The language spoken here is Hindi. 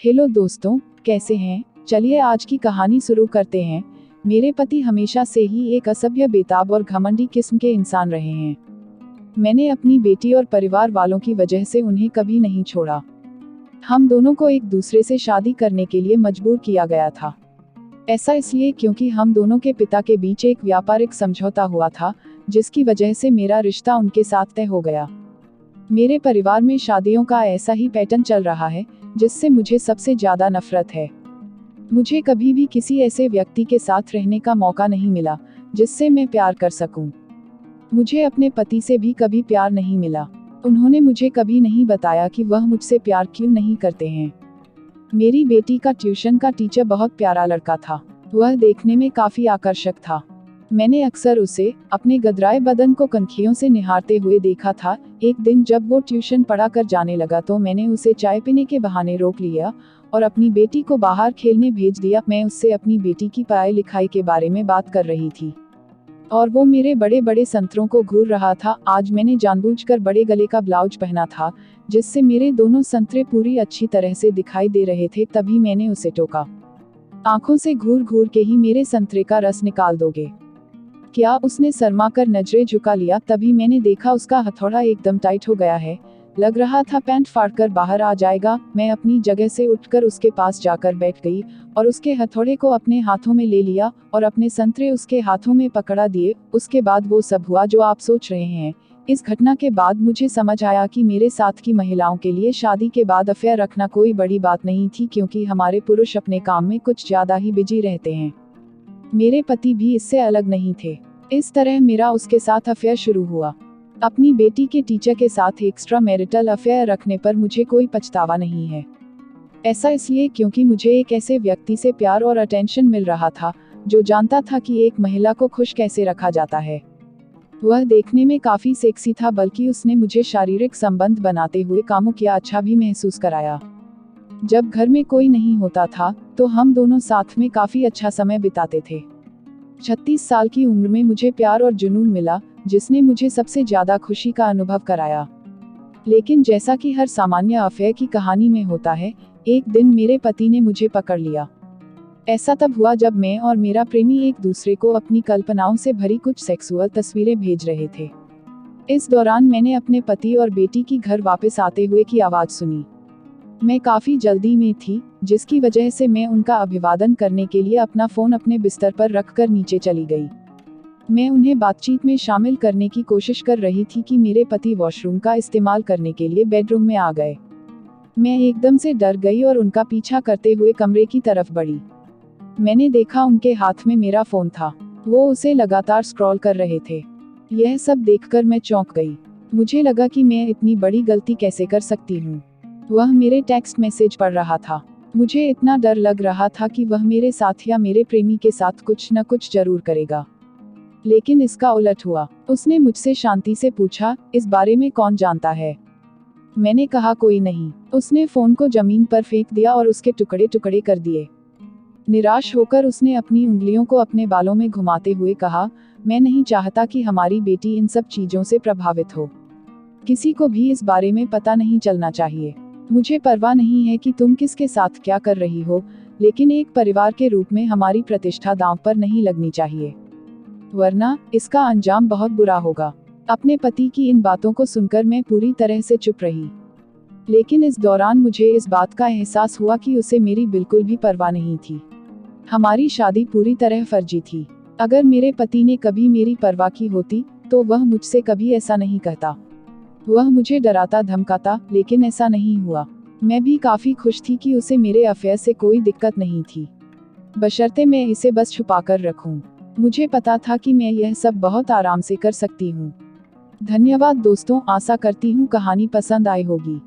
हेलो दोस्तों, कैसे हैं? चलिए आज की कहानी शुरू करते हैं। मेरे पति हमेशा से ही एक असभ्य, बेताब और घमंडी किस्म के इंसान रहे हैं। मैंने अपनी बेटी और परिवार वालों की वजह से उन्हें कभी नहीं छोड़ा। हम दोनों को एक दूसरे से शादी करने के लिए मजबूर किया गया था। ऐसा इसलिए क्योंकि हम दोनों के पिता के बीच एक व्यापारिक समझौता हुआ था, जिसकी वजह से मेरा रिश्ता उनके साथ तय हो गया। मेरे परिवार में शादियों का ऐसा ही पैटर्न चल रहा है, जिससे मुझे सबसे ज्यादा नफरत है। मुझे कभी भी किसी ऐसे व्यक्ति के साथ रहने का मौका नहीं मिला, जिससे मैं प्यार कर सकूं। मुझे अपने पति से भी कभी प्यार नहीं मिला। उन्होंने मुझे कभी नहीं बताया कि वह मुझसे प्यार क्यों नहीं करते हैं। मेरी बेटी का ट्यूशन का टीचर बहुत प्यारा लड़का था। वह देखने में काफी आकर्षक था। मैंने अक्सर उसे अपने गदराए बदन को कनखियों से निहारते हुए देखा था। एक दिन जब वो ट्यूशन पढ़ा कर जाने लगा तो मैंने उसे चाय पीने के बहाने रोक लिया और अपनी बेटी को बाहर खेलने भेज दिया। मैं उससे अपनी बेटी की पढ़ाई लिखाई के बारे में बात कर रही थी और वो मेरे बड़े बड़े संतरों को घूर रहा था। आज मैंने जानबूझकर बड़े गले का ब्लाउज पहना था, जिससे मेरे दोनों संतरे पूरी अच्छी तरह से दिखाई दे रहे थे। तभी मैंने उसे टोका, आंखों से घूर घूर के ही मेरे संतरे का रस निकाल दोगे क्या? उसने शर्मा कर नजरें झुका लिया। तभी मैंने देखा उसका हथौड़ा एकदम टाइट हो गया है। लग रहा था पैंट फाड़कर बाहर आ जाएगा। मैं अपनी जगह से उठकर उसके पास जाकर बैठ गई और उसके हथौड़े को अपने हाथों में ले लिया और अपने संतरे उसके हाथों में पकड़ा दिए। उसके बाद वो सब हुआ जो आप सोच रहे हैं। इस घटना के बाद मुझे समझ आया कि मेरे साथ की महिलाओं के लिए शादी के बाद अफेयर रखना कोई बड़ी बात नहीं थी, क्योंकि हमारे पुरुष अपने काम में कुछ ज्यादा ही बिजी रहते हैं। मेरे पति भी इससे अलग नहीं थे। इस तरह मेरा उसके साथ अफेयर शुरू हुआ। अपनी बेटी के टीचर के साथ एक्स्ट्रा मैरिटल अफेयर रखने पर मुझे कोई पछतावा नहीं है। ऐसा इसलिए क्योंकि मुझे एक ऐसे व्यक्ति से प्यार और अटेंशन मिल रहा था, जो जानता था कि एक महिला को खुश कैसे रखा जाता है। वह देखने में काफी सेक्सी था, बल्कि उसने मुझे शारीरिक संबंध बनाते हुए कामुक या अच्छा भी महसूस कराया। जब घर में कोई नहीं होता था तो हम दोनों साथ में काफी अच्छा समय बिताते थे। 36 साल की उम्र में मुझे प्यार और जुनून मिला, जिसने मुझे सबसे ज्यादा खुशी का अनुभव कराया। लेकिन जैसा कि हर सामान्य अफेयर की कहानी में होता है, एक दिन मेरे पति ने मुझे पकड़ लिया। ऐसा तब हुआ जब मैं और मेरा प्रेमी एक दूसरे को अपनी कल्पनाओं से भरी कुछ सेक्सुअल तस्वीरें भेज रहे थे। इस दौरान मैंने अपने पति और बेटी की घर वापस आते हुए की आवाज सुनी। मैं काफी जल्दी में थी, जिसकी वजह से मैं उनका अभिवादन करने के लिए अपना फोन अपने बिस्तर पर रखकर नीचे चली गई। मैं उन्हें बातचीत में शामिल करने की कोशिश कर रही थी कि मेरे पति वॉशरूम का इस्तेमाल करने के लिए बेडरूम में आ गए। मैं एकदम से डर गई और उनका पीछा करते हुए कमरे की तरफ बढ़ी। मैंने देखा उनके हाथ में मेरा फोन था। वो उसे लगातार स्क्रॉल कर रहे थे। यह सब देखकर मैं चौंक गई। मुझे लगा कि मैं इतनी बड़ी गलती कैसे कर सकती हूँ। वह मेरे टेक्स्ट मैसेज पढ़ रहा था। मुझे इतना डर लग रहा था कि वह मेरे साथ या मेरे प्रेमी के साथ कुछ न कुछ जरूर करेगा। लेकिन इसका उलट हुआ। उसने मुझसे शांति से पूछा, इस बारे में कौन जानता है? मैंने कहा, कोई नहीं। उसने फोन को जमीन पर फेंक दिया और उसके टुकड़े टुकड़े कर दिए। निराश होकर उसने अपनी उंगलियों को अपने बालों में घुमाते हुए कहा, मैं नहीं चाहता कि हमारी बेटी इन सब चीजों से प्रभावित हो। किसी को भी इस बारे में पता नहीं चलना चाहिए। मुझे परवाह नहीं है कि तुम किसके साथ क्या कर रही हो, लेकिन एक परिवार के रूप में हमारी प्रतिष्ठा दांव पर नहीं लगनी चाहिए, वरना इसका अंजाम बहुत बुरा होगा। अपने पति की इन बातों को सुनकर मैं पूरी तरह से चुप रही। लेकिन इस दौरान मुझे इस बात का एहसास हुआ कि उसे मेरी बिल्कुल भी परवाह नहीं थी। हमारी शादी पूरी तरह फर्जी थी। अगर मेरे पति ने कभी मेरी परवाह की होती तो वह मुझसे कभी ऐसा नहीं कहता। वह मुझे डराता धमकाता, लेकिन ऐसा नहीं हुआ। मैं भी काफी खुश थी कि उसे मेरे अफेयर से कोई दिक्कत नहीं थी, बशर्ते मैं इसे बस छुपाकर रखूं। मुझे पता था कि मैं यह सब बहुत आराम से कर सकती हूँ। धन्यवाद दोस्तों, आशा करती हूँ कहानी पसंद आई होगी।